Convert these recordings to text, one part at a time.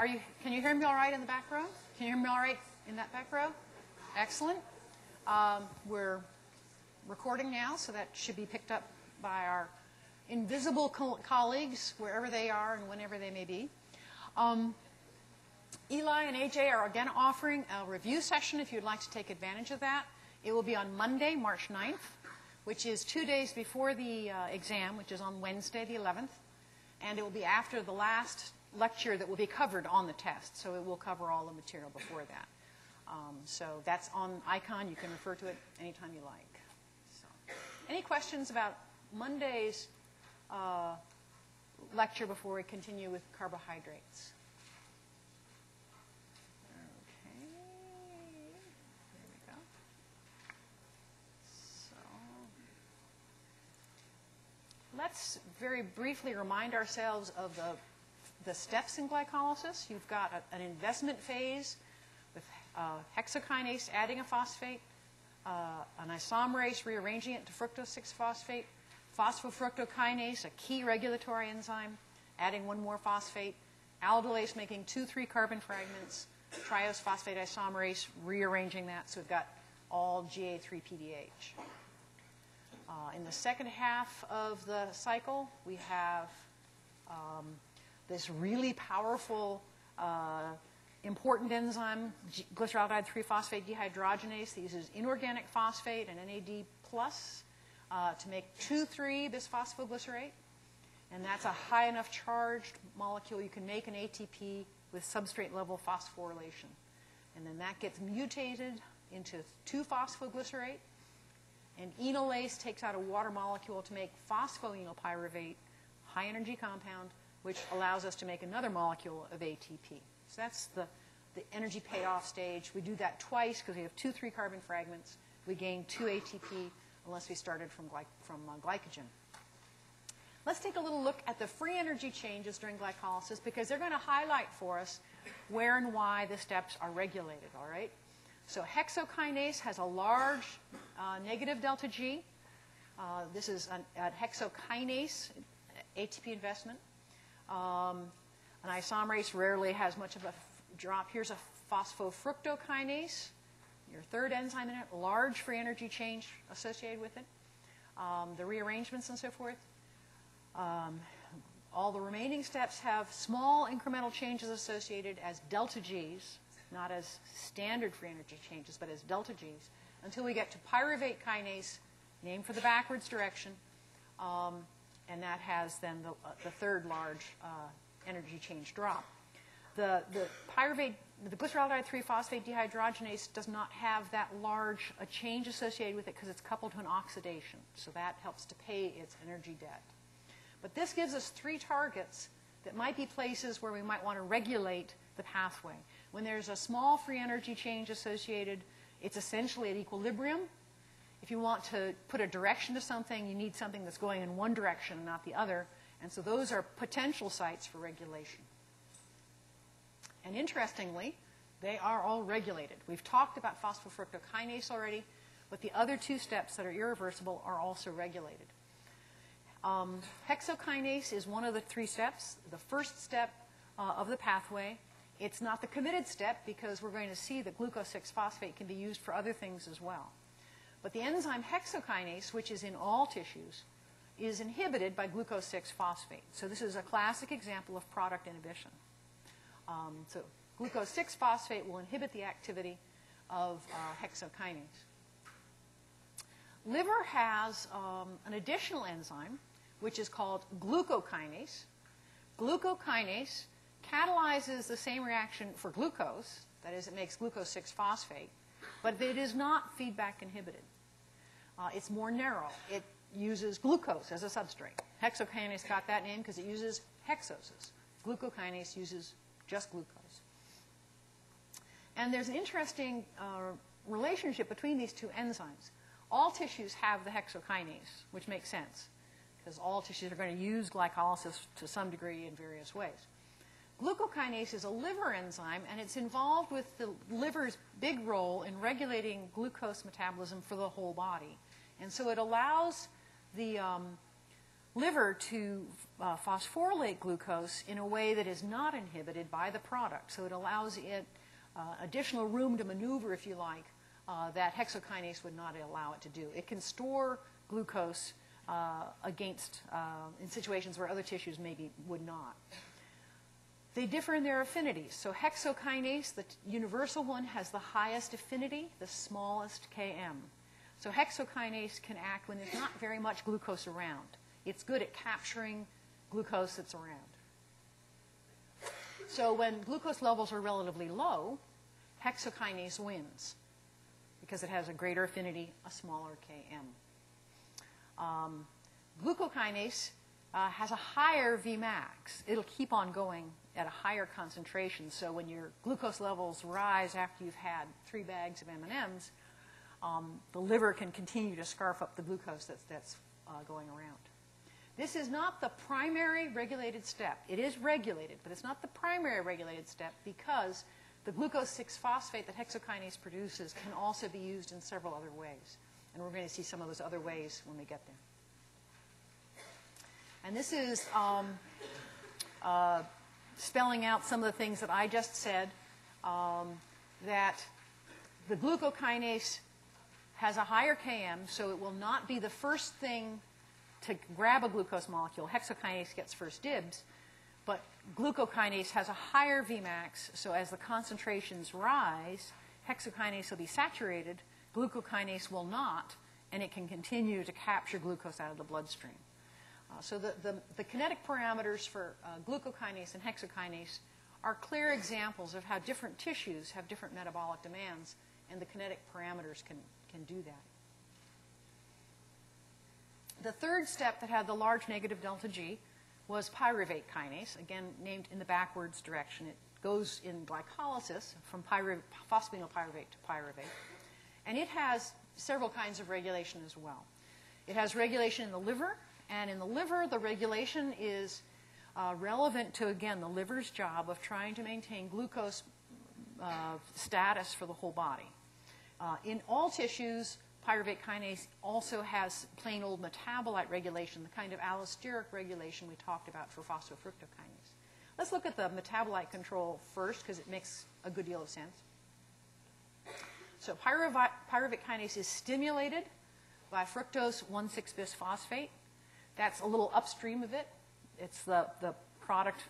Can you hear me all right in the back row? Can you hear me all right in that back row? Excellent. We're recording now, so that should be picked up by our invisible colleagues, wherever they are and whenever they may be. Eli and AJ are again offering a review session if you'd like to take advantage of that. It will be on Monday, March 9th, which is 2 days before the exam, which is on Wednesday, the 11th. And it will be after the last lecture that will be covered on the test. So it will cover all the material before that. So that's on Icon. You can refer to it anytime you like. So, any questions about Monday's lecture before we continue with carbohydrates? Okay. There we go. So let's very briefly remind ourselves of the steps in glycolysis. You've got an investment phase with hexokinase adding a phosphate, an isomerase rearranging it to fructose 6-phosphate, phosphofructokinase, a key regulatory enzyme, adding one more phosphate, aldolase making 2 3-carbon fragments, triose phosphate isomerase rearranging that, so we've got all GA3-PDH. In the second half of the cycle, we have this really powerful, important enzyme, glyceraldehyde 3-phosphate dehydrogenase, that uses inorganic phosphate and NAD plus to make 2,3-bisphosphoglycerate. And that's a high enough charged molecule you can make an ATP with substrate level phosphorylation. And then that gets mutated into 2-phosphoglycerate. And enolase takes out a water molecule to make phosphoenolpyruvate, high energy compound, which allows us to make another molecule of ATP. So that's the energy payoff stage. We do that twice because we have 2 3-carbon fragments. We gain 2 ATP unless we started from glycogen. Let's take a little look at the free energy changes during glycolysis because they're going to highlight for us where and why the steps are regulated, all right? So hexokinase has a large negative delta G. This is a hexokinase ATP investment. An isomerase rarely has much of a drop. Here's a phosphofructokinase, your third enzyme in it, large free energy change associated with it. The rearrangements and so forth. All the remaining steps have small incremental changes associated as delta Gs, not as standard free energy changes, but as delta Gs, until we get to pyruvate kinase, named for the backwards direction, and that has then the third large energy change drop. The glyceraldehyde 3-phosphate dehydrogenase does not have that large a change associated with it because it's coupled to an oxidation, so that helps to pay its energy debt. But this gives us 3 targets that might be places where we might want to regulate the pathway. When there's a small free energy change associated, it's essentially at equilibrium. If you want to put a direction to something, you need something that's going in one direction and not the other. And so those are potential sites for regulation. And interestingly, they are all regulated. We've talked about phosphofructokinase already, but the other 2 steps that are irreversible are also regulated. Hexokinase is one of the 3 steps, the first step of the pathway. It's not the committed step because we're going to see that glucose 6-phosphate can be used for other things as well. But the enzyme hexokinase, which is in all tissues, is inhibited by glucose 6-phosphate. So this is a classic example of product inhibition. So glucose 6-phosphate will inhibit the activity of hexokinase. Liver has an additional enzyme, which is called glucokinase. Glucokinase catalyzes the same reaction for glucose, that is, it makes glucose 6-phosphate, but it is not feedback inhibited. It's more narrow. It uses glucose as a substrate. Hexokinase got that name because it uses hexoses. Glucokinase uses just glucose. And there's an interesting relationship between these 2 enzymes. All tissues have the hexokinase, which makes sense because all tissues are going to use glycolysis to some degree in various ways. Glucokinase is a liver enzyme, and it's involved with the liver's big role in regulating glucose metabolism for the whole body. And so it allows the liver to phosphorylate glucose in a way that is not inhibited by the product. So it allows it additional room to maneuver, if you like, that hexokinase would not allow it to do. It can store glucose in situations where other tissues maybe would not. They differ in their affinities. So hexokinase, the universal one, has the highest affinity, the smallest Km. So hexokinase can act when there's not very much glucose around. It's good at capturing glucose that's around. So when glucose levels are relatively low, hexokinase wins because it has a greater affinity, a smaller Km. Glucokinase has a higher Vmax. It'll keep on going at a higher concentration. So when your glucose levels rise after you've had 3 bags of M&Ms, the liver can continue to scarf up the glucose that's going around. This is not the primary regulated step. It is regulated, but it's not the primary regulated step because the glucose 6-phosphate that hexokinase produces can also be used in several other ways. And we're going to see some of those other ways when we get there. And this is spelling out some of the things that I just said, that the glucokinase has a higher Km, so it will not be the first thing to grab a glucose molecule. Hexokinase gets first dibs, but glucokinase has a higher Vmax, so as the concentrations rise, hexokinase will be saturated, glucokinase will not, and it can continue to capture glucose out of the bloodstream. So the kinetic parameters for glucokinase and hexokinase are clear examples of how different tissues have different metabolic demands, and the kinetic parameters can do that. The third step that had the large negative delta G was pyruvate kinase, again named in the backwards direction. It goes in glycolysis from phosphenylpyruvate to pyruvate. And it has several kinds of regulation as well. It has regulation in the liver, and in the liver, the regulation is relevant to, again, the liver's job of trying to maintain glucose status for the whole body. In all tissues, pyruvate kinase also has plain old metabolite regulation, the kind of allosteric regulation we talked about for phosphofructokinase. Let's look at the metabolite control first because it makes a good deal of sense. So pyruvate kinase is stimulated by fructose 1,6-bisphosphate. That's a little upstream of it. It's the product,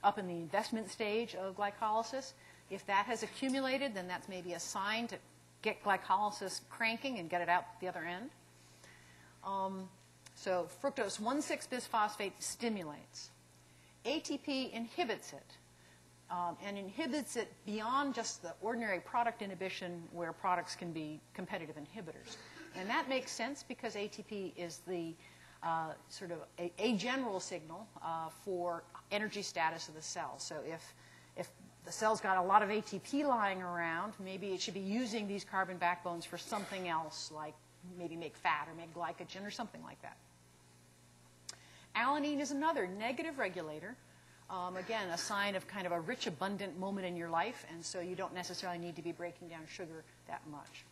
up in the investment stage of glycolysis. If that has accumulated, then that's maybe a sign to get glycolysis cranking and get it out the other end. So fructose 1,6-bisphosphate stimulates. ATP inhibits it, and inhibits it beyond just the ordinary product inhibition where products can be competitive inhibitors. And that makes sense because ATP is the sort of a general signal for energy status of the cell. So if the cell's got a lot of ATP lying around, maybe it should be using these carbon backbones for something else, like maybe make fat or make glycogen or something like that. Alanine is another negative regulator. Again, a sign of kind of a rich, abundant moment in your life, and so you don't necessarily need to be breaking down sugar that much.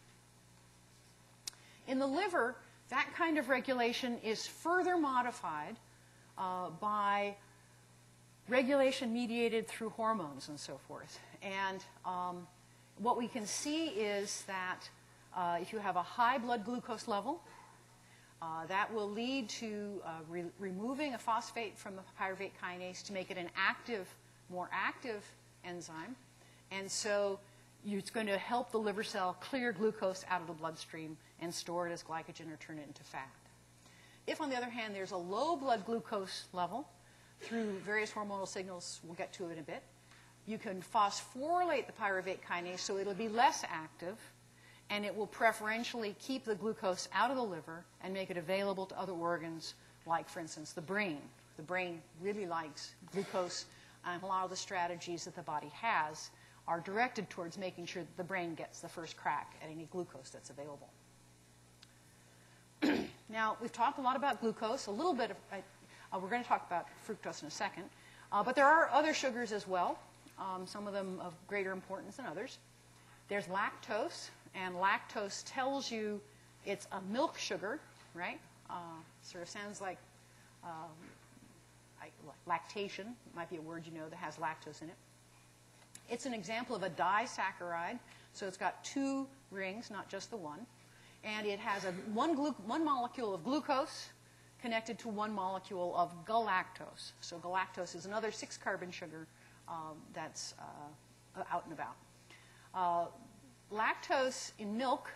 In the liver, that kind of regulation is further modified by regulation mediated through hormones and so forth. And what we can see is that if you have a high blood glucose level, that will lead to removing a phosphate from the pyruvate kinase to make it an active, more active enzyme. And so it's going to help the liver cell clear glucose out of the bloodstream and store it as glycogen or turn it into fat. If, on the other hand, there's a low blood glucose level through various hormonal signals, we'll get to it in a bit, you can phosphorylate the pyruvate kinase so it'll be less active, and it will preferentially keep the glucose out of the liver and make it available to other organs, like, for instance, the brain. The brain really likes glucose, and a lot of the strategies that the body has are directed towards making sure that the brain gets the first crack at any glucose that's available. Now, we've talked a lot about glucose, a little bit of, we're going to talk about fructose in a second, but there are other sugars as well, some of them of greater importance than others. There's lactose, and lactose tells you it's a milk sugar, right? Sort of sounds like lactation might be a word you know that has lactose in it. It's an example of a disaccharide, so it's got two rings, not just the one. And it has one molecule of glucose connected to one molecule of galactose. So galactose is another 6-carbon sugar that's out and about. Lactose in milk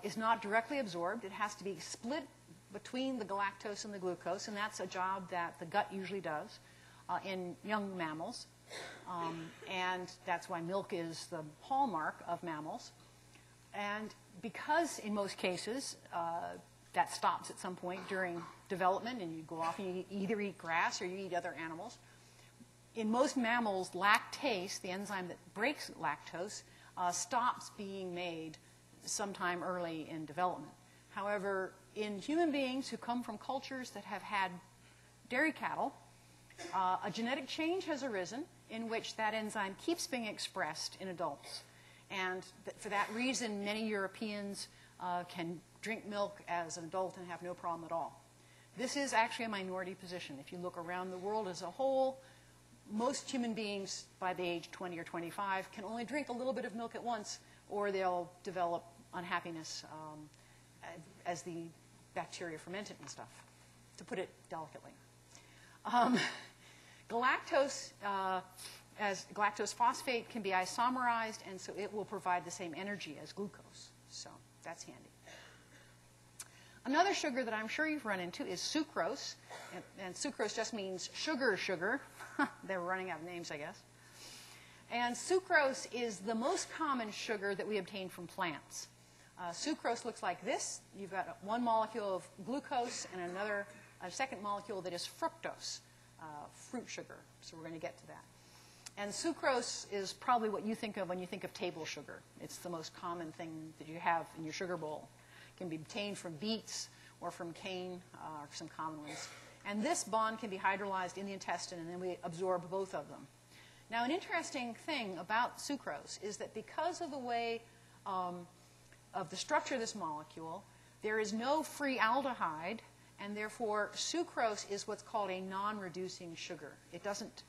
is not directly absorbed. It has to be split between the galactose and the glucose, and that's a job that the gut usually does in young mammals. And that's why milk is the hallmark of mammals. And because in most cases that stops at some point during development and you go off and you either eat grass or you eat other animals, in most mammals, lactase, the enzyme that breaks lactose, stops being made sometime early in development. However, in human beings who come from cultures that have had dairy cattle, a genetic change has arisen in which that enzyme keeps being expressed in adults. And for that reason, many Europeans can drink milk as an adult and have no problem at all. This is actually a minority position. If you look around the world as a whole, most human beings by the age 20 or 25 can only drink a little bit of milk at once, or they'll develop unhappiness as the bacteria ferment it and stuff, to put it delicately. Galactose, as galactose phosphate, can be isomerized, and so it will provide the same energy as glucose. So that's handy. Another sugar that I'm sure you've run into is sucrose, and sucrose just means sugar. They're running out of names, I guess. And sucrose is the most common sugar that we obtain from plants. Sucrose looks like this. You've got one molecule of glucose and a second molecule that is fructose, fruit sugar. So we're going to get to that. And sucrose is probably what you think of when you think of table sugar. It's the most common thing that you have in your sugar bowl. It can be obtained from beets or from cane, or some common ones. And this bond can be hydrolyzed in the intestine, and then we absorb both of them. Now, an interesting thing about sucrose is that because of the way of the structure of this molecule, there is no free aldehyde, and therefore sucrose is what's called a non-reducing sugar. It doesn't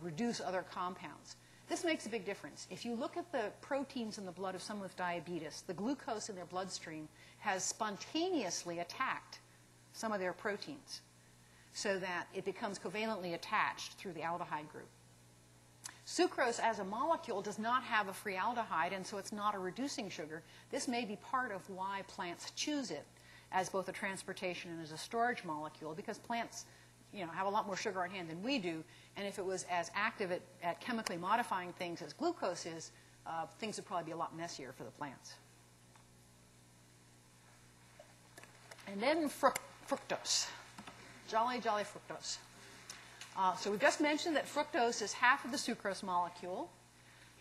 reduce other compounds. This makes a big difference. If you look at the proteins in the blood of someone with diabetes, the glucose in their bloodstream has spontaneously attacked some of their proteins so that it becomes covalently attached through the aldehyde group. Sucrose as a molecule does not have a free aldehyde, and so it's not a reducing sugar. This may be part of why plants choose it as both a transportation and as a storage molecule, because plants have a lot more sugar on hand than we do, and if it was as active at chemically modifying things as glucose is, things would probably be a lot messier for the plants. And then fructose. Jolly, jolly fructose. So we've just mentioned that fructose is half of the sucrose molecule.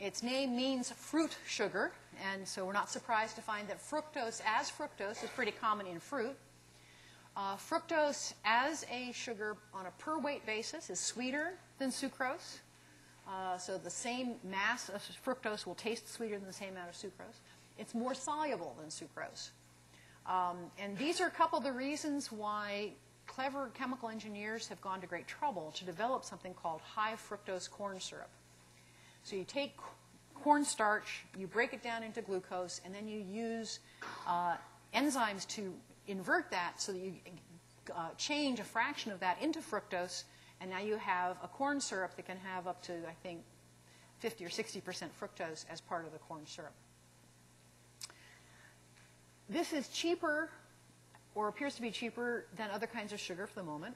Its name means fruit sugar, and so we're not surprised to find that fructose is pretty common in fruit. Fructose as a sugar on a per weight basis is sweeter than sucrose. So the same mass of fructose will taste sweeter than the same amount of sucrose. It's more soluble than sucrose. And these are a couple of the reasons why clever chemical engineers have gone to great trouble to develop something called high fructose corn syrup. So you take cornstarch, you break it down into glucose, and then you use enzymes to invert that so that you change a fraction of that into fructose, and now you have a corn syrup that can have up to, I think, 50 or 60% fructose as part of the corn syrup. This is cheaper, or appears to be cheaper, than other kinds of sugar for the moment.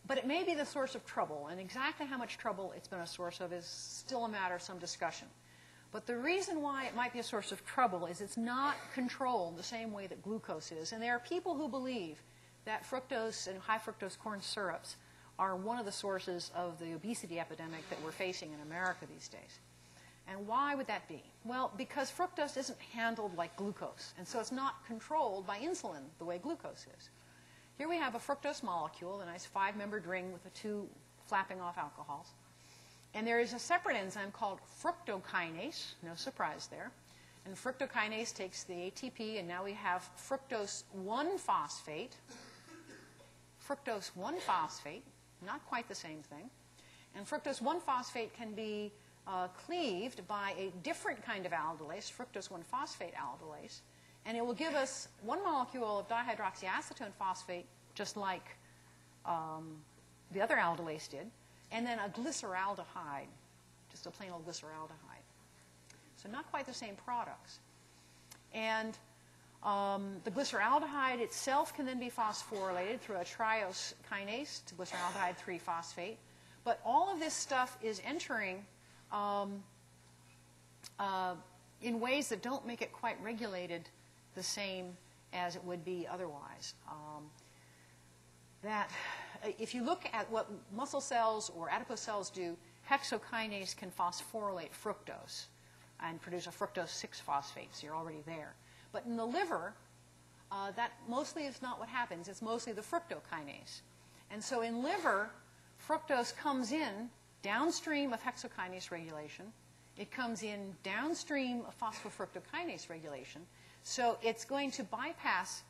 But it may be the source of trouble, and exactly how much trouble it's been a source of is still a matter of some discussion. But the reason why it might be a source of trouble is it's not controlled the same way that glucose is. And there are people who believe that fructose and high fructose corn syrups are one of the sources of the obesity epidemic that we're facing in America these days. And why would that be? Well, because fructose isn't handled like glucose, and so it's not controlled by insulin the way glucose is. Here we have a fructose molecule, a nice 5-membered ring with the 2 flapping off alcohols. And there is a separate enzyme called fructokinase, no surprise there. And fructokinase takes the ATP, and now we have fructose 1-phosphate, fructose 1-phosphate, not quite the same thing. And fructose 1-phosphate can be cleaved by a different kind of aldolase, fructose 1-phosphate aldolase, and it will give us one molecule of dihydroxyacetone phosphate, just like the other aldolase did, and then a glyceraldehyde, just a plain old glyceraldehyde. So not quite the same products. And the glyceraldehyde itself can then be phosphorylated through a triose kinase to glyceraldehyde 3-phosphate. But all of this stuff is entering in ways that don't make it quite regulated the same as it would be otherwise. That if you look at what muscle cells or adipose cells do, hexokinase can phosphorylate fructose and produce a fructose 6-phosphate, so you're already there. But in the liver, that mostly is not what happens. It's mostly the fructokinase. And so in liver, fructose comes in downstream of hexokinase regulation. It comes in downstream of phosphofructokinase regulation. So it's going to bypass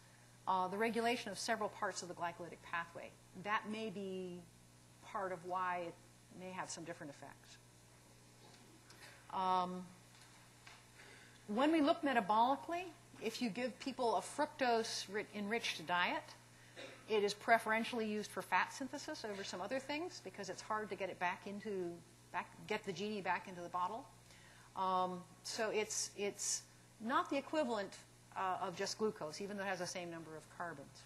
the regulation of several parts of the glycolytic pathway. That may be part of why it may have some different effects. When we look metabolically, if you give people a fructose-enriched diet, it is preferentially used for fat synthesis over some other things because it's hard to get it get the genie back into the bottle. So it's not the equivalent of just glucose, even though it has the same number of carbons.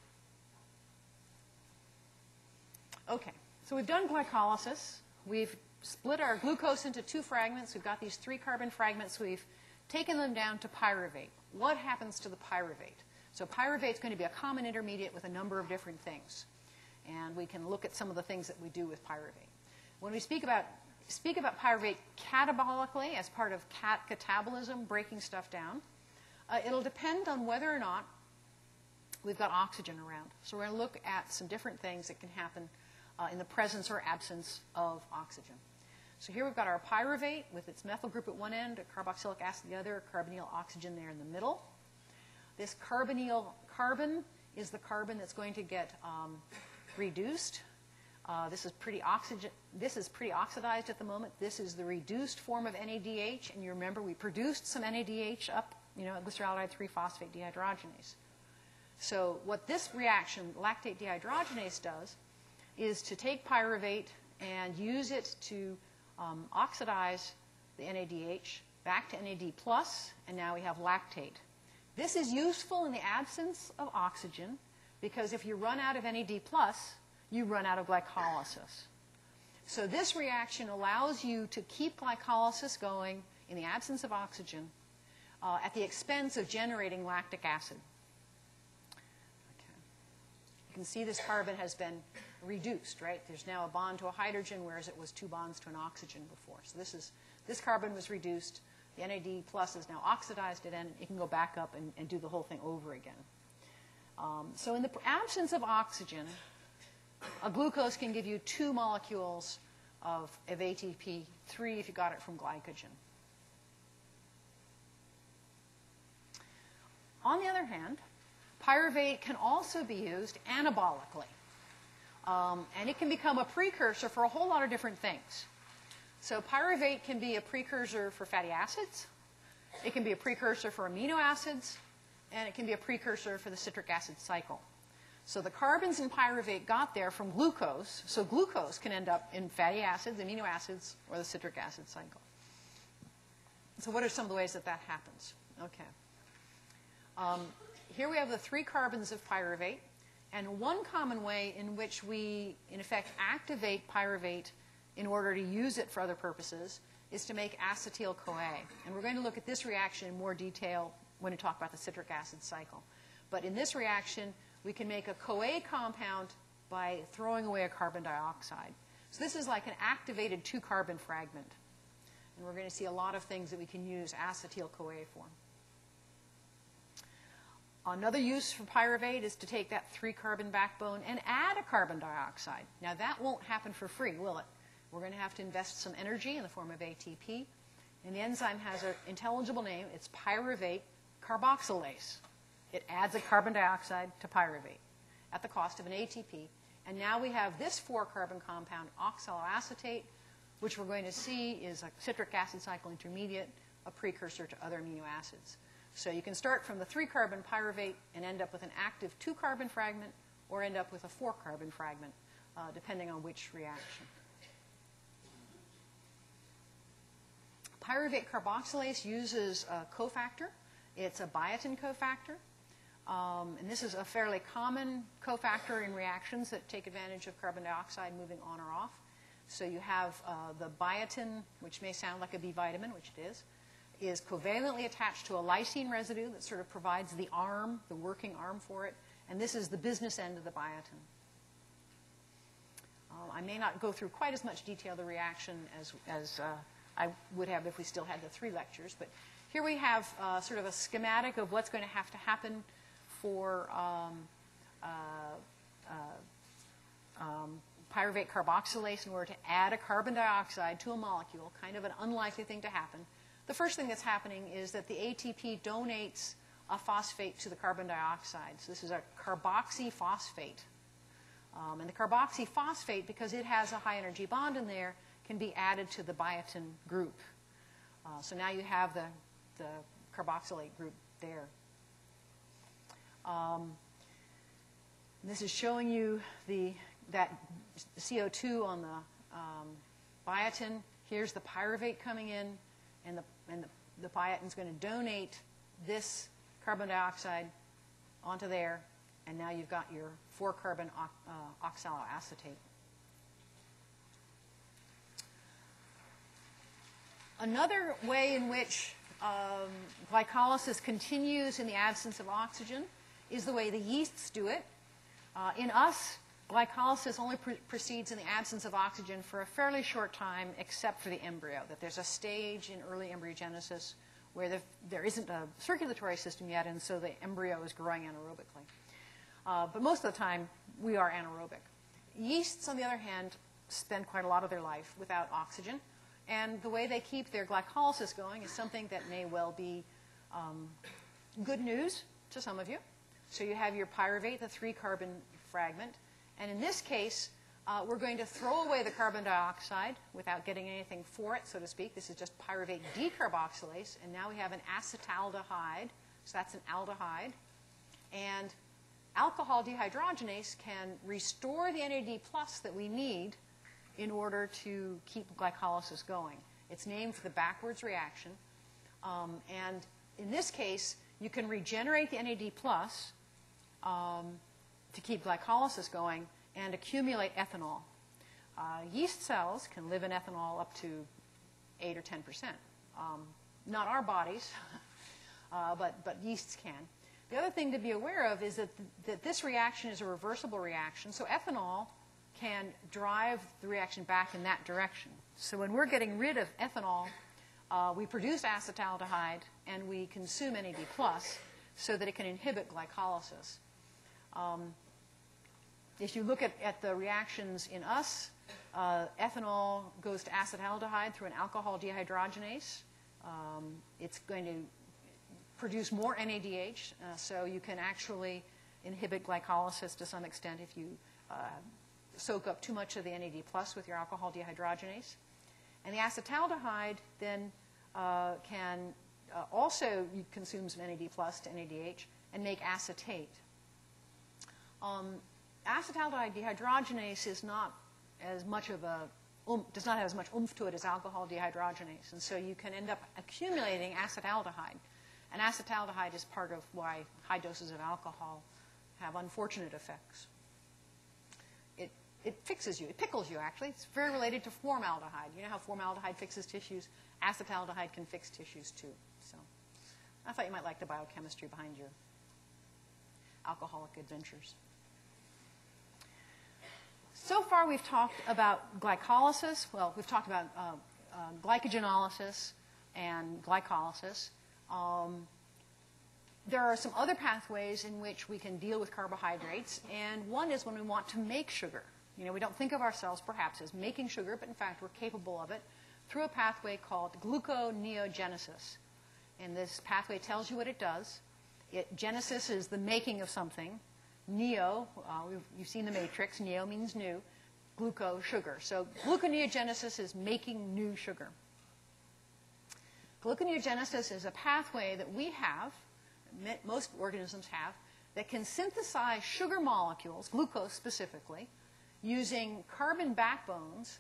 Okay, so we've done glycolysis. We've split our glucose into 2 fragments. We've got these 3 carbon fragments. We've taken them down to pyruvate. What happens to the pyruvate? So pyruvate is going to be a common intermediate with a number of different things. And we can look at some of the things that we do with pyruvate. When we speak about pyruvate catabolically as part of catabolism, breaking stuff down, it'll depend on whether or not we've got oxygen around. So we're going to look at some different things that can happen in the presence or absence of oxygen. So here we've got our pyruvate with its methyl group at one end, a carboxylic acid at the other, a carbonyl oxygen there in the middle. This carbonyl carbon is the carbon that's going to get reduced. This is pretty oxidized at the moment. This is the reduced form of NADH, and you remember we produced some NADH up, glyceraldehyde 3-phosphate dehydrogenase. So what this reaction, lactate dehydrogenase, does is to take pyruvate and use it to oxidize the NADH back to NAD+, and now we have lactate. This is useful in the absence of oxygen because if you run out of NAD+, you run out of glycolysis. So this reaction allows you to keep glycolysis going in the absence of oxygen at the expense of generating lactic acid. Okay. You can see this carbon has been reduced, right? There's now a bond to a hydrogen, whereas it was 2 bonds to an oxygen before. So this carbon was reduced. The NAD+ is now oxidized, and it can go back up and do the whole thing over again. So in the absence of oxygen, a glucose can give you 2 molecules of ATP, 3 if you got it from glycogen. On the other hand, pyruvate can also be used anabolically. And it can become a precursor for a whole lot of different things. So pyruvate can be a precursor for fatty acids. It can be a precursor for amino acids. And it can be a precursor for the citric acid cycle. So the carbons in pyruvate got there from glucose. So glucose can end up in fatty acids, amino acids, or the citric acid cycle. So what are some of the ways that that happens? Okay. Here we have the 3 carbons of pyruvate. And one common way in which we, in effect, activate pyruvate in order to use it for other purposes is to make acetyl-CoA. And we're going to look at this reaction in more detail when we talk about the citric acid cycle. But in this reaction, we can make a CoA compound by throwing away a carbon dioxide. So this is like an activated 2-carbon fragment. And we're going to see a lot of things that we can use acetyl-CoA for. Another use for pyruvate is to take that 3-carbon backbone and add a carbon dioxide. Now that won't happen for free, will it? We're going to have to invest some energy in the form of ATP. And the enzyme has an intelligible name. It's pyruvate carboxylase. It adds a carbon dioxide to pyruvate at the cost of an ATP. And now we have this 4-carbon compound, oxaloacetate, which we're going to see is a citric acid cycle intermediate, a precursor to other amino acids. So you can start from the 3-carbon pyruvate and end up with an active 2-carbon fragment, or end up with a 4-carbon fragment, depending on which reaction. Pyruvate carboxylase uses a cofactor. It's a biotin cofactor. And this is a fairly common cofactor in reactions that take advantage of carbon dioxide moving on or off. So you have the biotin, which may sound like a B vitamin, which it is covalently attached to a lysine residue that sort of provides the arm, the working arm for it. And this is the business end of the biotin. I may not go through quite as much detail of the reaction as I would have if we still had the 3 lectures. But here we have sort of a schematic of what's going to happen for pyruvate carboxylase in order to add a carbon dioxide to a molecule, kind of an unlikely thing to happen. The first thing that's happening is that the ATP donates a phosphate to the carbon dioxide. So this is a carboxyphosphate. And the carboxyphosphate, because it has a high energy bond in there, can be added to the biotin group. So now you have the carboxylate group there. This is showing you that CO2 on the biotin. Here's the pyruvate coming in, and the biotin's going to donate this carbon dioxide onto there, and now you've got your 4-carbon oxaloacetate. Another way in which glycolysis continues in the absence of oxygen is the way the yeasts do it. In us, glycolysis only proceeds in the absence of oxygen for a fairly short time, except for the embryo, that there's a stage in early embryogenesis where there isn't a circulatory system yet, and so the embryo is growing anaerobically. But most of the time, we are anaerobic. Yeasts, on the other hand, spend quite a lot of their life without oxygen. And the way they keep their glycolysis going is something that may well be good news to some of you. So you have your pyruvate, the 3-carbon fragment. And in this case, we're going to throw away the carbon dioxide without getting anything for it, so to speak. This is just pyruvate decarboxylase. And now we have an acetaldehyde. So that's an aldehyde. And alcohol dehydrogenase can restore the NAD+ that we need in order to keep glycolysis going. It's named for the backwards reaction. And in this case, you can regenerate the NAD+ to keep glycolysis going and accumulate ethanol. Yeast cells can live in ethanol up to 8 or 10%. Not our bodies, but yeasts can. The other thing to be aware of is that this reaction is a reversible reaction. So ethanol can drive the reaction back in that direction. So when we're getting rid of ethanol, we produce acetaldehyde and we consume NAD+ so that it can inhibit glycolysis. If you look at the reactions in us, ethanol goes to acetaldehyde through an alcohol dehydrogenase. It's going to produce more NADH, so you can actually inhibit glycolysis to some extent if you soak up too much of the NAD+ with your alcohol dehydrogenase. And the acetaldehyde then can also consume some NAD+ to NADH and make acetate. Acetaldehyde dehydrogenase is not as much of a does not have as much oomph to it as alcohol dehydrogenase, and so you can end up accumulating acetaldehyde. And acetaldehyde is part of why high doses of alcohol have unfortunate effects. It fixes you. It pickles you, actually. It's very related to formaldehyde. You know how formaldehyde fixes tissues? Acetaldehyde can fix tissues, too. So I thought you might like the biochemistry behind your alcoholic adventures. So far, we've talked about glycolysis. Well, we've talked about glycogenolysis and glycolysis. There are some other pathways in which we can deal with carbohydrates, and one is when we want to make sugar. You know, we don't think of ourselves perhaps as making sugar, but in fact we're capable of it through a pathway called gluconeogenesis. And this pathway tells you what it does. Genesis is the making of something, Neo, you've seen the matrix. Neo means new. Glucose, sugar. So gluconeogenesis is making new sugar. Gluconeogenesis is a pathway that we have, most organisms have, that can synthesize sugar molecules, glucose specifically, using carbon backbones,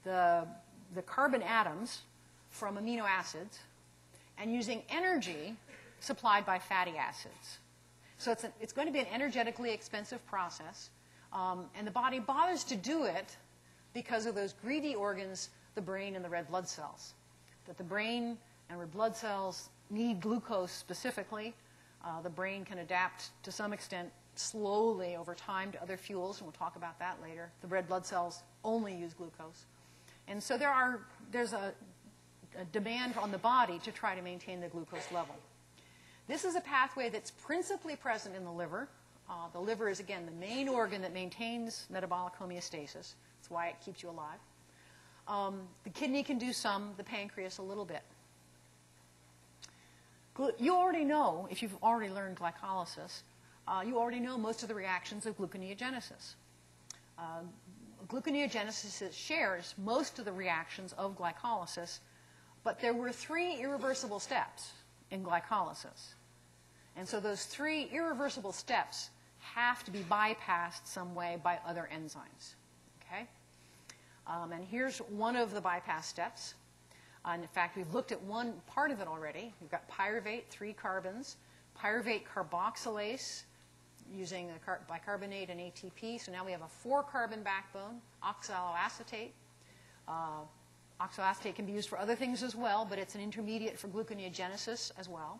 the carbon atoms from amino acids, and using energy supplied by fatty acids. So it's going to be an energetically expensive process, and the body bothers to do it because of those greedy organs, the brain and the red blood cells. That the brain and red blood cells need glucose specifically. The brain can adapt to some extent slowly over time to other fuels, and we'll talk about that later. The red blood cells only use glucose. And so there's a demand on the body to try to maintain the glucose level. This is a pathway that's principally present in the liver. The liver is, again, the main organ that maintains metabolic homeostasis. That's why it keeps you alive. The kidney can do some, the pancreas a little bit. You already know, if you've already learned glycolysis, you already know most of the reactions of gluconeogenesis. Gluconeogenesis shares most of the reactions of glycolysis, but there were 3 irreversible steps in glycolysis. And so those 3 irreversible steps have to be bypassed some way by other enzymes. Okay? And here's one of the bypass steps. In fact, we've looked at one part of it already. We've got pyruvate, 3 carbons, pyruvate carboxylase using bicarbonate and ATP. So now we have a 4-carbon backbone, oxaloacetate. Oxaloacetate can be used for other things as well, but it's an intermediate for gluconeogenesis as well.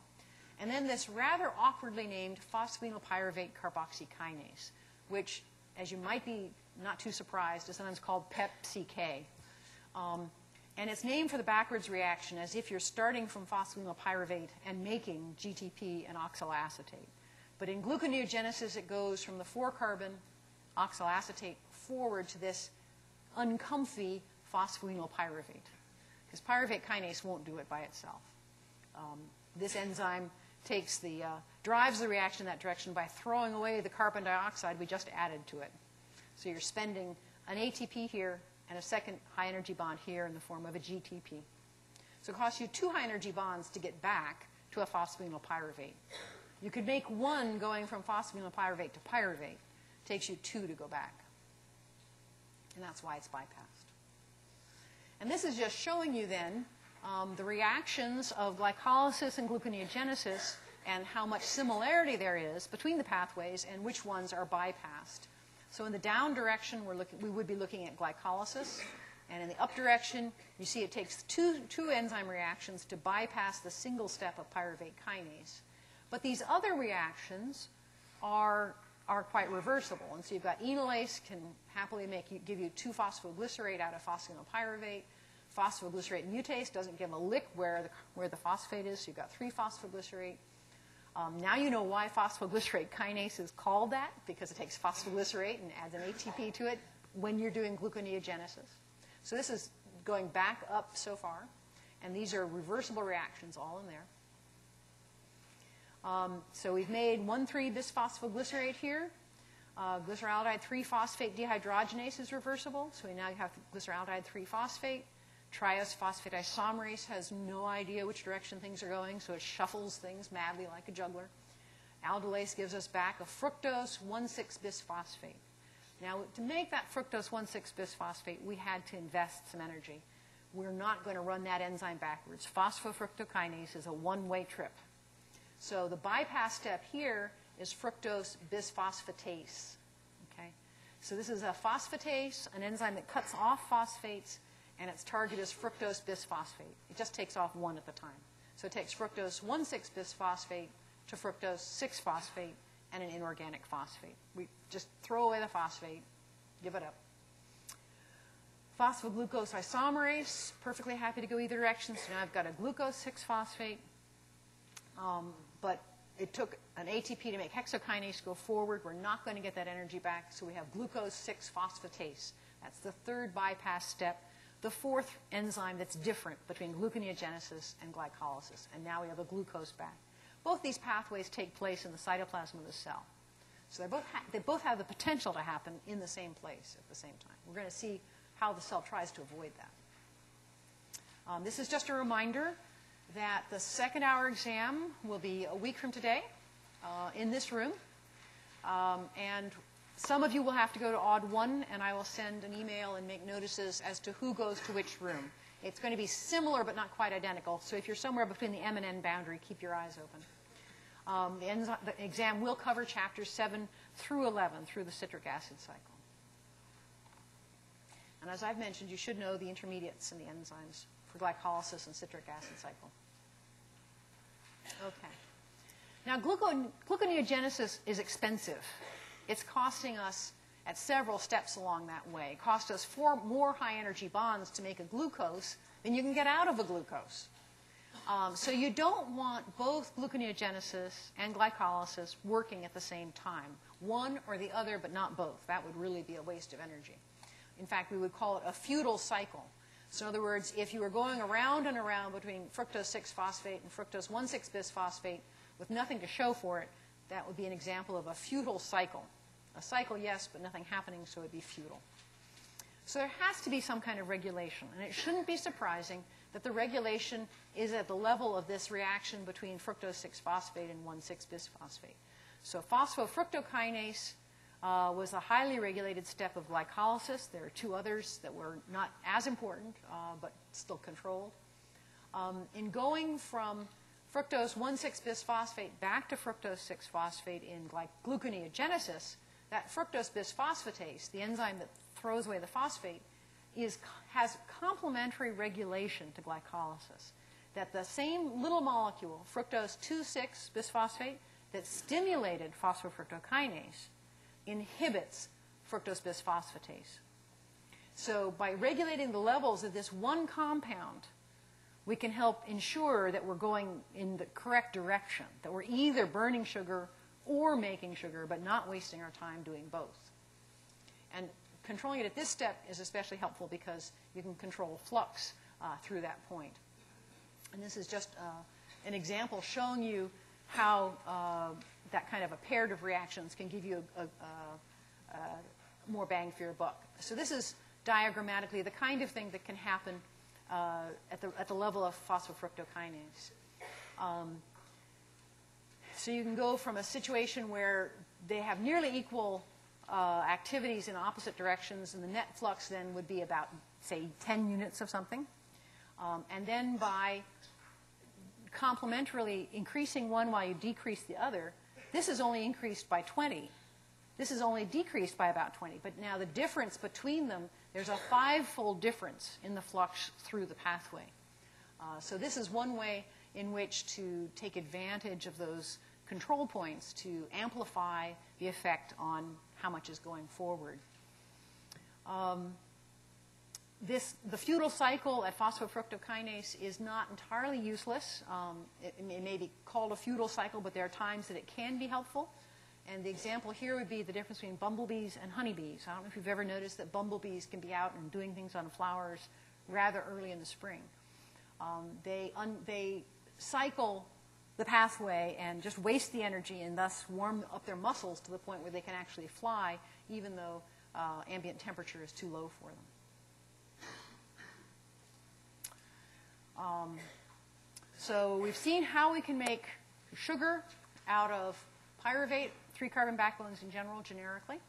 And then this rather awkwardly named phosphoenolpyruvate carboxykinase, which, as you might be not too surprised, is sometimes called PEPCK. And it's named for the backwards reaction, as if you're starting from phosphoenolpyruvate and making GTP and oxaloacetate. But in gluconeogenesis, it goes from the 4-carbon oxaloacetate forward to this uncomfy phosphoenolpyruvate, because pyruvate kinase won't do it by itself. This enzyme drives the reaction in that direction by throwing away the carbon dioxide we just added to it. So you're spending an ATP here and a second high-energy bond here in the form of a GTP. So it costs you 2 high-energy bonds to get back to a phosphoenolpyruvate. You could make 1 going from phosphoenolpyruvate to pyruvate. It takes you 2 to go back. And that's why it's bypassed. And this is just showing you then the reactions of glycolysis and gluconeogenesis and how much similarity there is between the pathways and which ones are bypassed. So in the down direction, we would be looking at glycolysis. And in the up direction, you see it takes two enzyme reactions to bypass the single step of pyruvate kinase. But these other reactions are quite reversible. And so you've got enolase can happily give you 2-phosphoglycerate out of phosphoenolpyruvate. Phosphoglycerate mutase doesn't give a lick where the phosphate is, so you've got 3-phosphoglycerate. Now you know why phosphoglycerate kinase is called that, because it takes phosphoglycerate and adds an ATP to it when you're doing gluconeogenesis. So this is going back up so far, and these are reversible reactions all in there. So we've made 1,3-bisphosphoglycerate here. Glyceraldehyde 3-phosphate dehydrogenase is reversible, so we now have glyceraldehyde 3-phosphate. Triose phosphate isomerase has no idea which direction things are going, so it shuffles things madly like a juggler. Aldolase gives us back a fructose 1,6-bisphosphate. Now, to make that fructose 1,6-bisphosphate, we had to invest some energy. We're not going to run that enzyme backwards. Phosphofructokinase is a one-way trip. So the bypass step here is fructose bisphosphatase. Okay? So this is a phosphatase, an enzyme that cuts off phosphates, and its target is fructose bisphosphate. It just takes off 1 at the time. So it takes fructose 1,6-bisphosphate to fructose 6-phosphate and an inorganic phosphate. We just throw away the phosphate, give it up. Phosphoglucose isomerase, perfectly happy to go either direction. So now I've got a glucose 6-phosphate, but it took an ATP to make hexokinase go forward. We're not going to get that energy back, so we have glucose 6-phosphatase. That's the 3rd bypass step, the 4th enzyme that's different between gluconeogenesis and glycolysis. And now we have a glucose back. Both these pathways take place in the cytoplasm of the cell. So they both have the potential to happen in the same place at the same time. We're going to see how the cell tries to avoid that. This is just a reminder that the second hour exam will be a week from today in this room. And some of you will have to go to odd 1, and I will send an email and make notices as to who goes to which room. It's going to be similar but not quite identical. So if you're somewhere between the M and N boundary, keep your eyes open. The exam will cover chapters 7 through 11 through the citric acid cycle. And as I've mentioned, you should know the intermediates and the enzymes for glycolysis and citric acid cycle. Okay. Now, gluconeogenesis is expensive. It's costing us, at several steps along that way, cost us 4 more high-energy bonds to make a glucose than you can get out of a glucose. So you don't want both gluconeogenesis and glycolysis working at the same time. One or the other, but not both. That would really be a waste of energy. In fact, we would call it a futile cycle. So in other words, if you were going around and around between fructose 6-phosphate and fructose 1,6-bisphosphate with nothing to show for it, that would be an example of a futile cycle. A cycle, yes, but nothing happening, so it would be futile. So there has to be some kind of regulation. And it shouldn't be surprising that the regulation is at the level of this reaction between fructose 6-phosphate and 1,6-bisphosphate. So phosphofructokinase was a highly regulated step of glycolysis. There are 2 others that were not as important, but still controlled. In going from fructose 1,6-bisphosphate back to fructose 6-phosphate in gluconeogenesis, that fructose bisphosphatase, the enzyme that throws away the phosphate, has complementary regulation to glycolysis. That the same little molecule, fructose 2,6-bisphosphate, that stimulated phosphofructokinase, inhibits fructose bisphosphatase. So by regulating the levels of this one compound, we can help ensure that we're going in the correct direction, that we're either burning sugar or making sugar, but not wasting our time doing both. And controlling it at this step is especially helpful because you can control flux through that point. And this is just an example showing you how that kind of a paired of reactions can give you more bang for your buck. So this is diagrammatically the kind of thing that can happen at the level of phosphofructokinase. So you can go from a situation where they have nearly equal activities in opposite directions, and the net flux then would be about, say, 10 units of something. And then by complementarily increasing one while you decrease the other, this is only increased by 20. This is only decreased by about 20. But now the difference between them, there's a 5-fold difference in the flux through the pathway. So this is one way in which to take advantage of those control points to amplify the effect on how much is going forward. The futile cycle at phosphofructokinase is not entirely useless. It may be called a futile cycle, but there are times that it can be helpful. And the example here would be the difference between bumblebees and honeybees. I don't know if you've ever noticed that bumblebees can be out and doing things on flowers rather early in the spring. They cycle the pathway and just waste the energy and thus warm up their muscles to the point where they can actually fly, even though ambient temperature is too low for them. So we've seen how we can make sugar out of pyruvate, 3-carbon backbones in general, generically.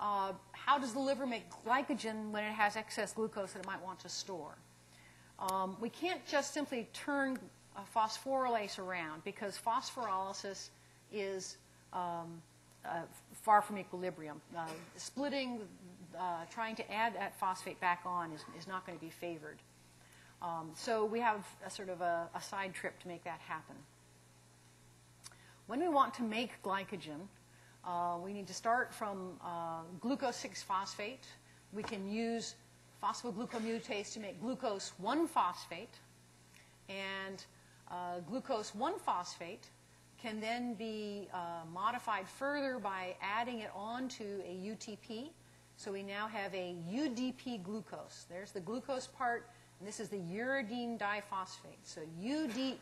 How does the liver make glycogen when it has excess glucose that it might want to store? We can't just simply turn phosphorylase around because phosphorylasis is far from equilibrium. Splitting, trying to add that phosphate back on is not going to be favored. So we have a sort of a side trip to make that happen. When we want to make glycogen, we need to start from glucose 6-phosphate. We can use phosphoglucomutase to make glucose 1-phosphate. And glucose 1-phosphate can then be modified further by adding it onto a UTP. So we now have a UDP glucose. There's the glucose part, and this is the uridine diphosphate. So UDP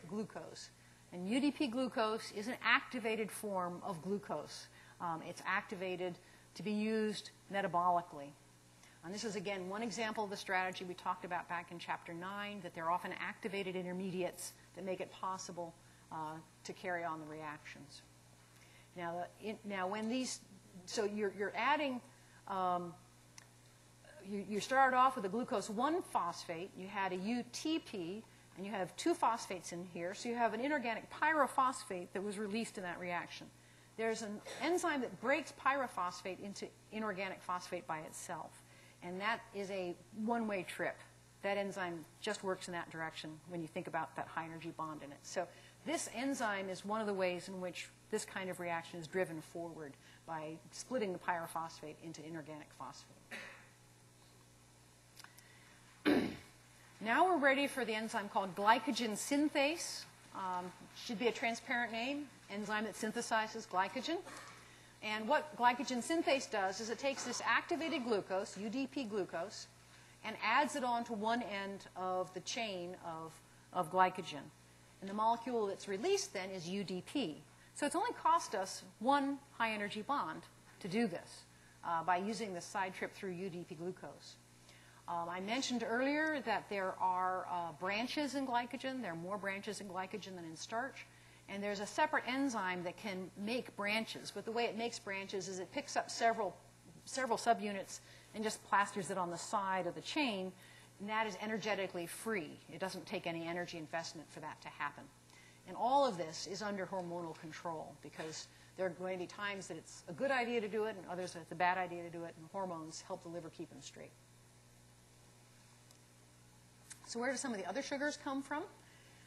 glucose. And UDP glucose is an activated form of glucose. It's activated to be used metabolically. And this is, again, one example of the strategy we talked about back in Chapter 9, that they're often activated intermediates that make it possible to carry on the reactions. Now when these, so you're adding, you started off with a glucose 1-phosphate, you had a UTP, and you have 2 phosphates in here, so you have an inorganic pyrophosphate that was released in that reaction. There's an enzyme that breaks pyrophosphate into inorganic phosphate by itself, and that is a one-way trip. That enzyme just works in that direction when you think about that high-energy bond in it. So this enzyme is one of the ways in which this kind of reaction is driven forward by splitting the pyrophosphate into inorganic phosphate. Now we're ready for the enzyme called glycogen synthase. Should be a transparent name, enzyme that synthesizes glycogen. And what glycogen synthase does is it takes this activated glucose, UDP glucose, and adds it onto one end of the chain of glycogen. And the molecule that's released then is UDP. So it's only cost us one high-energy bond to do this by using the side trip through UDP glucose. I mentioned earlier that there are branches in glycogen. There are more branches in glycogen than in starch. And there's a separate enzyme that can make branches. But the way it makes branches is it picks up several subunits and just plasters it on the side of the chain. And that is energetically free. It doesn't take any energy investment for that to happen. And all of this is under hormonal control because there are going to be times that it's a good idea to do it and others that it's a bad idea to do it. And hormones help the liver keep them straight. So where do some of the other sugars come from?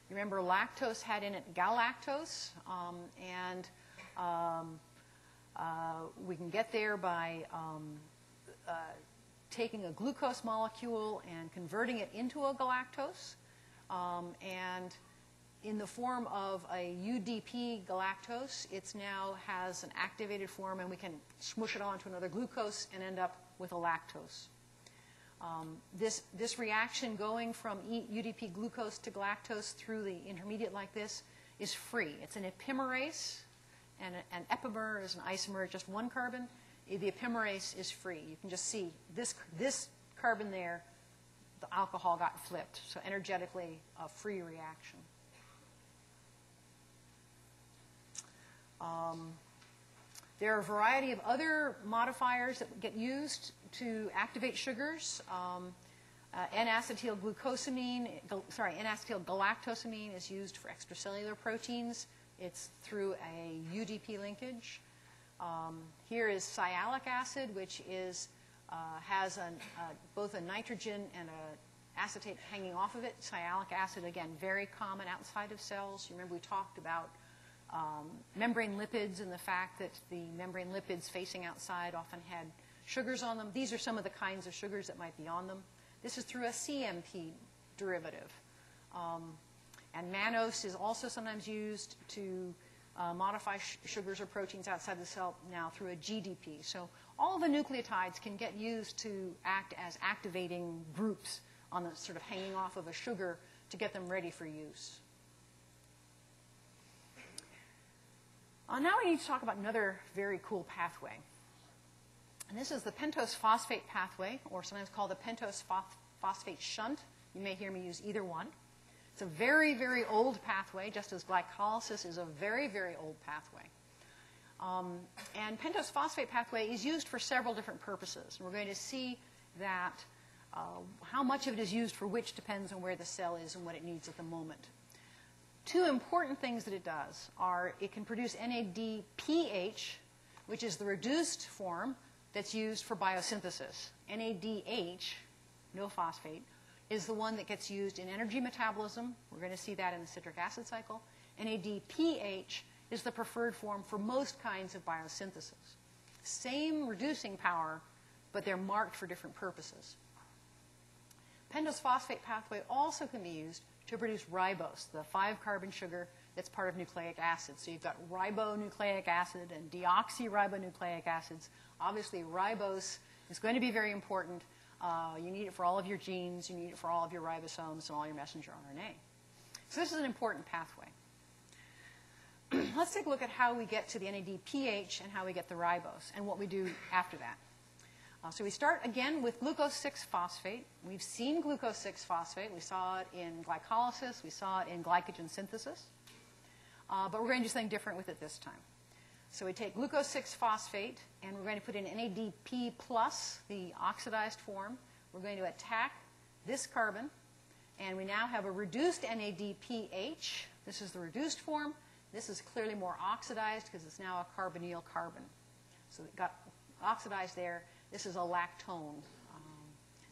You remember lactose had in it galactose, and we can get there by taking a glucose molecule and converting it into a galactose, and in the form of a UDP galactose, it now has an activated form, and we can smush it onto another glucose and end up with a lactose. This reaction going from UDP glucose to galactose through the intermediate like this is free. It's an epimerase, and an epimer is an isomer, just one carbon. The epimerase is free. You can just see this carbon there, the alcohol got flipped. So energetically, a free reaction. There are a variety of other modifiers that get used to activate sugars. N-acetylgalactosamine is used for extracellular proteins. It's through a UDP linkage. Here is sialic acid, which is, has both a nitrogen and an acetate hanging off of it. Sialic acid, again, very common outside of cells. You remember we talked about membrane lipids and the fact that the membrane lipids facing outside often had sugars on them. These are some of the kinds of sugars that might be on them. This is through a CMP derivative. And mannose is also sometimes used to modify sugars or proteins outside the cell now through a GDP. So all of the nucleotides can get used to act as activating groups on the sort of hanging off of a sugar to get them ready for use. Now we need to talk about another very cool pathway. And this is the pentose phosphate pathway, or sometimes called the pentose phosphate shunt. You may hear me use either one. It's a very, very old pathway, just as glycolysis is a very, very old pathway. And pentose phosphate pathway is used for several different purposes. And we're going to see that how much of it is used for which depends on where the cell is and what it needs at the moment. Two important things that it does are it can produce NADPH, which is the reduced form that's used for biosynthesis. NADH, no phosphate, is the one that gets used in energy metabolism. We're going to see that in the citric acid cycle. NADPH is the preferred form for most kinds of biosynthesis. Same reducing power, but they're marked for different purposes. Pentose phosphate pathway also can be used to produce ribose, the 5-carbon sugar that's part of nucleic acid. So you've got ribonucleic acid and deoxyribonucleic acids. Obviously, ribose is going to be very important. You need it for all of your genes. You need it for all of your ribosomes and all your messenger RNA. So this is an important pathway. let's take a look at how we get to the NADPH and how we get the ribose and what we do after that. So we start again with glucose 6-phosphate. We've seen glucose 6-phosphate. We saw it in glycolysis. We saw it in glycogen synthesis. But we're going to do something different with it this time. So we take glucose 6-phosphate, and we're going to put in NADP+, the oxidized form. We're going to attack this carbon, and we now have a reduced NADPH. This is the reduced form. This is clearly more oxidized because it's now a carbonyl carbon. So it got oxidized there. This is a lactone,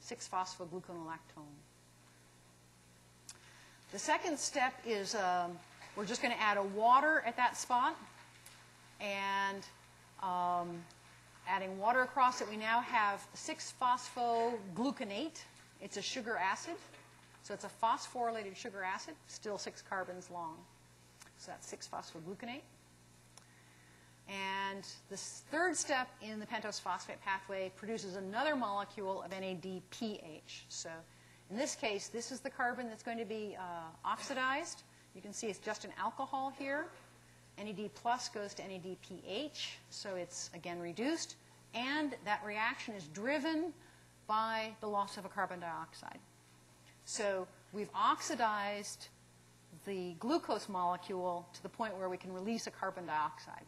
6-phosphogluconolactone. The second step is we're just going to add a water at that spot. And adding water across it, we now have 6-phosphogluconate. It's a sugar acid. So it's a phosphorylated sugar acid, still 6 carbons long. So that's 6-phosphogluconate. And this third step in the pentose phosphate pathway produces another molecule of NADPH. So in this case, this is the carbon that's going to be oxidized. You can see it's just an alcohol here. NAD plus goes to NADPH, so it's again reduced. And that reaction is driven by the loss of a carbon dioxide. So we've oxidized the glucose molecule to the point where we can release a carbon dioxide.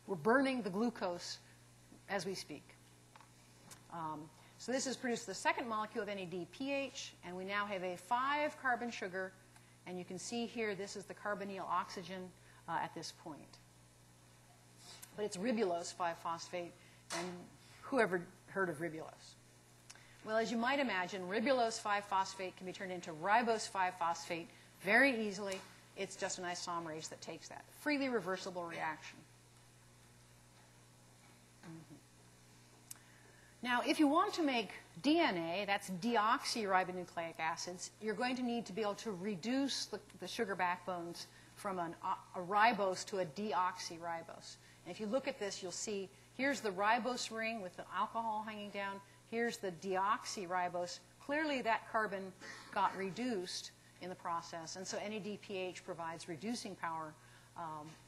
We're burning the glucose as we speak. So this has produced the second molecule of NADPH, and we now have a 5-carbon sugar. And you can see here this is the carbonyl oxygen at this point. But it's ribulose 5-phosphate, and whoever heard of ribulose? Well, as you might imagine, ribulose 5-phosphate can be turned into ribose 5-phosphate very easily. It's just an isomerase that takes that. Freely reversible reaction. Now, if you want to make DNA, that's deoxyribonucleic acids, you're going to need to be able to reduce the sugar backbones from a ribose to a deoxyribose. And if you look at this, you'll see here's the ribose ring with the alcohol hanging down. Here's the deoxyribose. Clearly, that carbon got reduced in the process. And so NADPH provides reducing power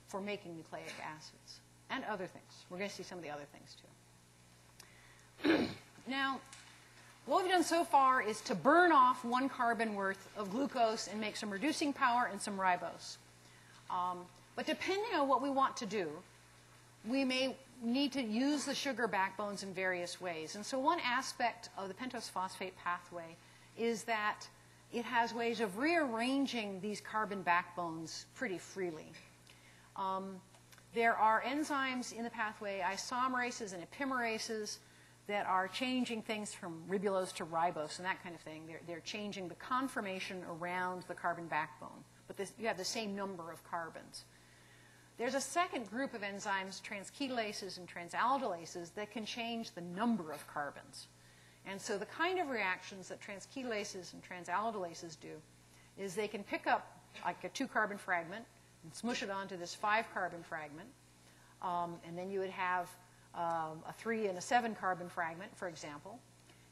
for making nucleic acids and other things. We're going to see some of the other things, too. Now, what we've done so far is to burn off 1 carbon worth of glucose and make some reducing power and some ribose. But depending on what we want to do, we may need to use the sugar backbones in various ways. And so one aspect of the pentose phosphate pathway is that it has ways of rearranging these carbon backbones pretty freely. There are enzymes in the pathway, isomerases and epimerases, that are changing things from ribulose to ribose and that kind of thing. They're changing the conformation around the carbon backbone. But you have the same number of carbons. There's a second group of enzymes, transketalases and transaldolases, that can change the number of carbons. And so the kind of reactions that transketalases and transaldolases do is they can pick up like a 2-carbon fragment and smush it onto this 5-carbon fragment. And then you would have a 3 and a 7-carbon fragment, for example.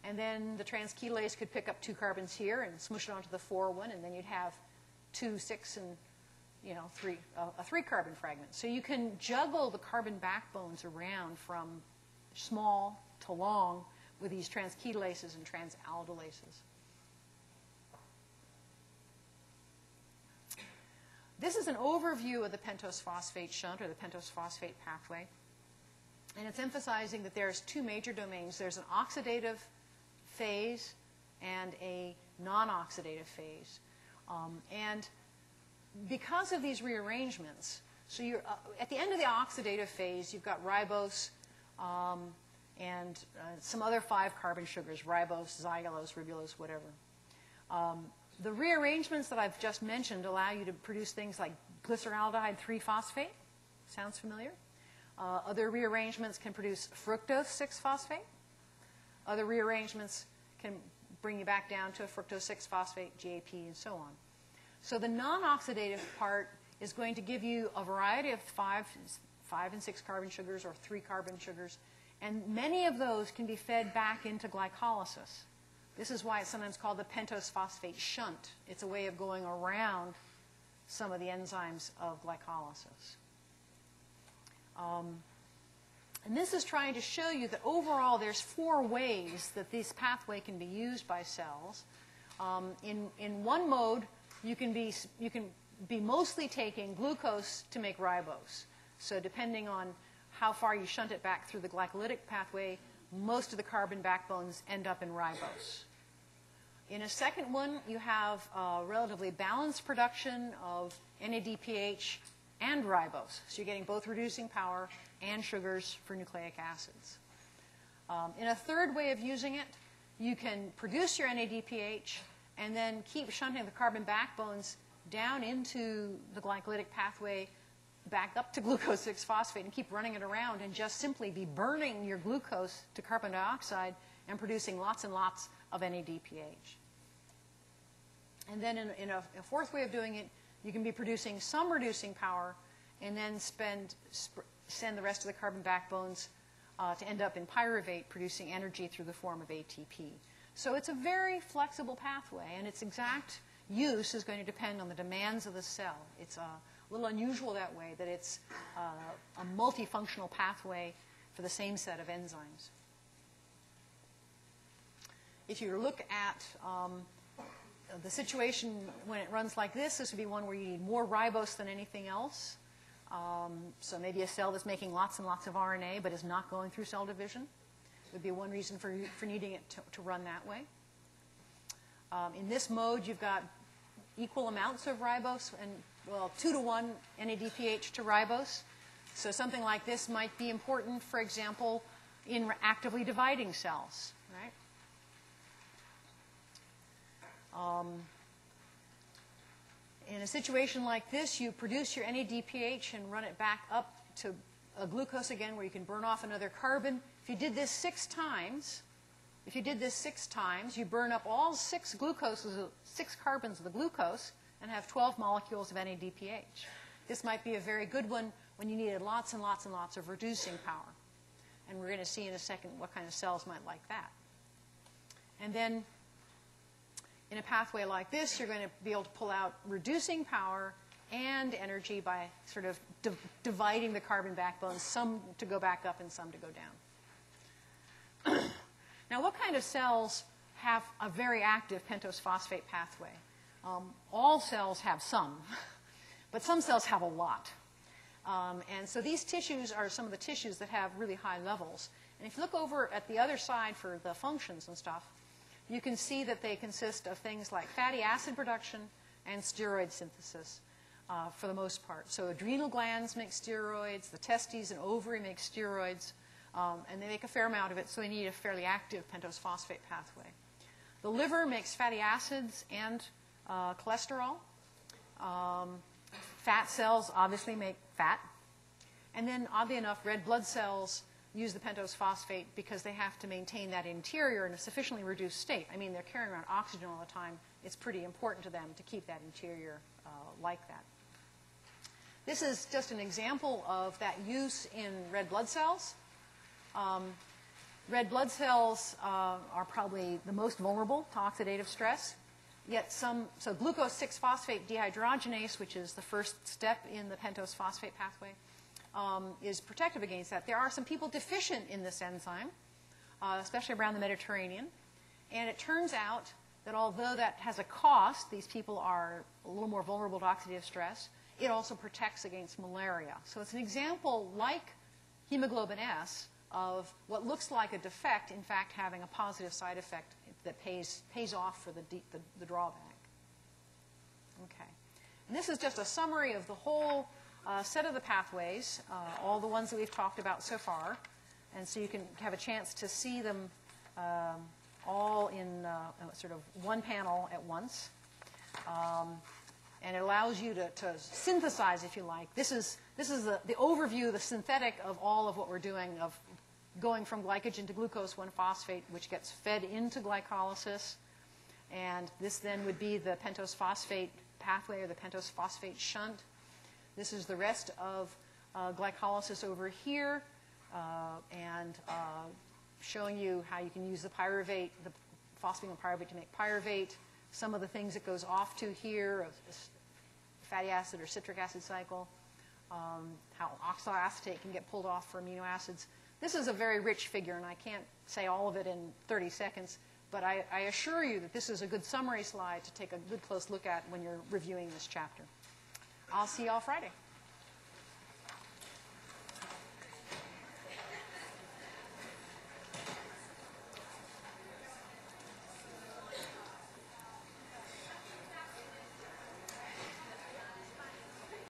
And then the transketalase could pick up 2 carbons here and smush it onto the 4 one, and then you'd have 2, 6, and a 3-carbon fragment. So you can juggle the carbon backbones around from small to long with these transketalases and transaldolases. This is an overview of the pentose phosphate shunt, or the pentose phosphate pathway. And it's emphasizing that there's 2 major domains. There's an oxidative phase and a non-oxidative phase. And because of these rearrangements, so you're, at the end of the oxidative phase, you've got ribose and some other 5-carbon sugars, ribose, xylulose, ribulose, whatever. The rearrangements that I've just mentioned allow you to produce things like glyceraldehyde 3-phosphate. Sounds familiar? Other rearrangements can produce fructose 6-phosphate. Other rearrangements can bring you back down to a fructose 6-phosphate, GAP, and so on. So the non-oxidative part is going to give you a variety of 5 and 6-carbon sugars or 3-carbon sugars, and many of those can be fed back into glycolysis. This is why it's sometimes called the pentose phosphate shunt. It's a way of going around some of the enzymes of glycolysis. And this is trying to show you that overall there's 4 ways that this pathway can be used by cells. In one mode, you can be mostly taking glucose to make ribose. So depending on how far you shunt it back through the glycolytic pathway, most of the carbon backbones end up in ribose. In a second one, you have a relatively balanced production of NADPH and ribose. So you're getting both reducing power and sugars for nucleic acids. In a third way of using it, you can produce your NADPH and then keep shunting the carbon backbones down into the glycolytic pathway, back up to glucose 6-phosphate, and keep running it around and just simply be burning your glucose to carbon dioxide and producing lots and lots of NADPH. And then in a fourth way of doing it, you can be producing some reducing power and then send the rest of the carbon backbones to end up in pyruvate, producing energy through the form of ATP. So it's a very flexible pathway, and its exact use is going to depend on the demands of the cell. It's a little unusual that way, that it's a multifunctional pathway for the same set of enzymes. If you look at the situation when it runs like this would be one where you need more ribose than anything else. So maybe a cell that's making lots and lots of RNA but is not going through cell division would be one reason for needing it to run that way. In this mode, you've got equal amounts of ribose and, well, 2-to-1 NADPH to ribose. So something like this might be important, for example, in actively dividing cells, right? In a situation like this, you produce your NADPH and run it back up to a glucose again where you can burn off another carbon. If you did this 6 times, you burn up all 6 carbons of the glucose and have 12 molecules of NADPH. This might be a very good one when you needed lots and lots and lots of reducing power. And we're going to see in a second what kind of cells might like that. And then in a pathway like this, you're going to be able to pull out reducing power and energy by sort of dividing the carbon backbones, some to go back up and some to go down. Now, what kind of cells have a very active pentose phosphate pathway? All cells have some, but some cells have a lot. And so these tissues are some of the tissues that have really high levels. And if you look over at the other side for the functions and stuff, you can see that they consist of things like fatty acid production and steroid synthesis for the most part. So adrenal glands make steroids, the testes and ovary make steroids, and they make a fair amount of it, so they need a fairly active pentose phosphate pathway. The liver makes fatty acids and cholesterol. Fat cells obviously make fat. And then, oddly enough, red blood cells use the pentose phosphate because they have to maintain that interior in a sufficiently reduced state. I mean, they're carrying around oxygen all the time. It's pretty important to them to keep that interior like that. This is just an example of that use in red blood cells. Red blood cells are probably the most vulnerable to oxidative stress. Yet so glucose 6-phosphate dehydrogenase, which is the first step in the pentose phosphate pathway, is protective against that. There are some people deficient in this enzyme, especially around the Mediterranean. And it turns out that although that has a cost, these people are a little more vulnerable to oxidative stress, it also protects against malaria. So it's an example, like hemoglobin S, of what looks like a defect, in fact, having a positive side effect that pays off for the drawback. Okay. And this is just a summary of the whole set of the pathways, all the ones that we've talked about so far. And so you can have a chance to see them all in sort of one panel at once. And it allows you to synthesize, if you like. This is the overview, the synthetic of all of what we're doing, of going from glycogen to glucose 1-phosphate, which gets fed into glycolysis. And this then would be the pentose phosphate pathway or the pentose phosphate shunt. This is the rest of glycolysis over here, and showing you how you can use the pyruvate, the phosphamine pyruvate to make pyruvate. Some of the things it goes off to here, fatty acid or citric acid cycle, how oxaloacetate can get pulled off for amino acids. This is a very rich figure, and I can't say all of it in 30 seconds, but I assure you that this is a good summary slide to take a good close look at when you're reviewing this chapter. I'll see you all Friday.